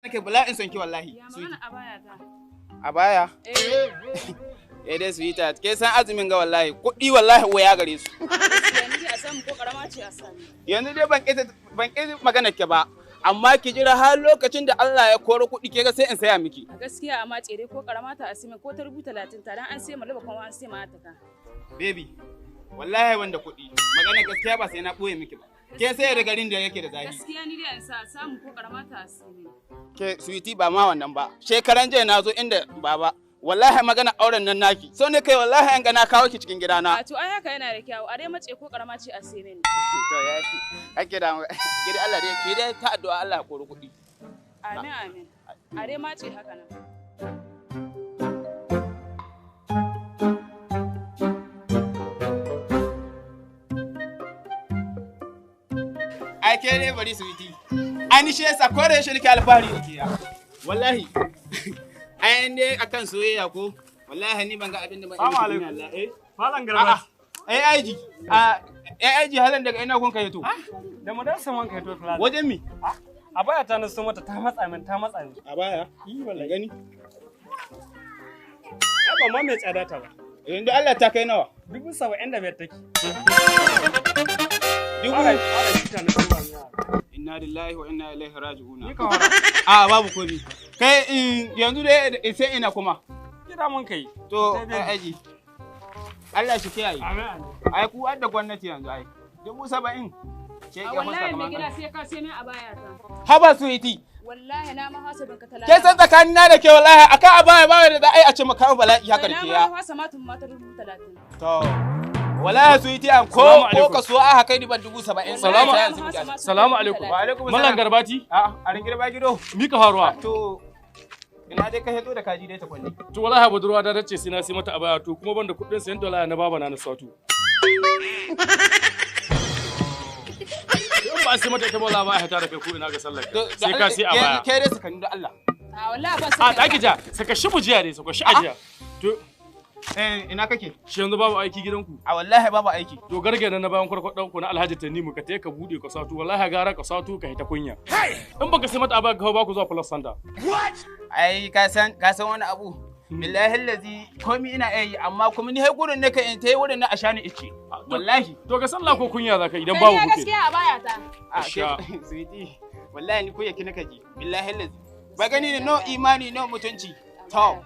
Nake bala'in son ki wallahi. Ya magana a baya ta. A baya? Eh dai sweetheart, ke san azumin ga wallahi, kuɗi wallahi waya gare su. Yanzu a samu ko karama ce a sami. Yanzu dai ban ƙi magana ke ba, amma ki jira har lokacin da Allah ya koro kuɗi ke ga sai in saya miki. A gaskiya amma tsere ko karama ta a sami ko ta rubuta 30 ta dan an sai malaba kuma an sai ma ta ka. Baby, wallahi wanda kuɗi, magana gaskiya ba sai na ɓoye miki ba. Ke sai da garin da yake da zafi. Gaskiya ni dai in sa samu ko karama ta a sami. Ke sweetie ba ma wannan ba. Shekaran jiya na zo inda baba. Wallahi magana auren nan naki. So ne kai wallahi an ga na kawo ki cikin gidana. A to ai haka yana da kyau. A dai mace ko karama ce a sami. To ya shi. Ake da ki dai Allah dai ki dai ta addu'a Allah ya kori kuɗi. Amin amin. A dai mace haka nan. Ai ke ne bari sweetie. Ani shi yasa kore shi nake alfahari yake ya. Wallahi. Ai ne akan soyayya ko wallahi ni ban ga abin da ban Assalamu alaikum. Allah eh. Malam Garba. Aiji. Aiji halan daga ina kun kai to. Da madarsa man kai to kula. Wajen mi? A baya ta nasu mata ta matsa min. A baya? Yi wallahi gani. Ai ba ma mai tsada ta ba. Yanzu Allah ta kai nawa? 75,000 take. Dubu. Kita na tuba ni. Inna lillahi wa inna ilaihi raji'un. Ni ka wara. Babu komai. Kai yanzu dai sai ina kuma. Gida mun kai. To aji. Allah shi kiyaye. Amin. Ai ku adda gwamnati yanzu ai. 70,000. Ce A ke wallahi mai gida sai ka sai min a baya ta. Haba sweetie. Wallahi na ma hasabin ka talaka. Ke san tsakanin na da ke wallahi akan abaya ba da za a yi a ce maka bala'i haka da ke ya. Na ma hasa matun mata 30. To wallahi sweetie an ko ka so aka kai diban 70,000. Salamu alaikum. Wa alaikum Mallam Garbati. A ringir ba gido. Mika faruwa. To ina dai ka hedo da kaji dai ta kwanne. To wallahi budurwa da dace sai na sai mata abaya to kuma banda kudin sayan dola na baba na sato. In ba sai mata ita bola ba ta da kai ko ina ga sallar. Sai ka sai abaya. Ke dai sakani da Allah. A wallahi ba A ta kija saka shi bujiya dai saka shi ajiya. To ina kake? shi yanzu babu aiki gidanku. A wallahi babu aiki. To garge na bayan kwarkwadan ku na Alhaji Tanimu ka tayi ka bude ka sato wallahi gara ka sato ka hita kunya. In baka sai mata abaya ka ba ku zuwa plus sanda. Ai ka san wani abu. Billahi allazi komi ina yi amma kuma ni hai gurin ne ka in tayi wurin na ashani ice. Wallahi. To ga sallah ko kunya zaka idan babu buke. Gaskiya a baya ta. Asha. Sweetie. Wallahi ni ko yake naka ji. Billahi allazi. Ba gani ne no imani no mutunci. To.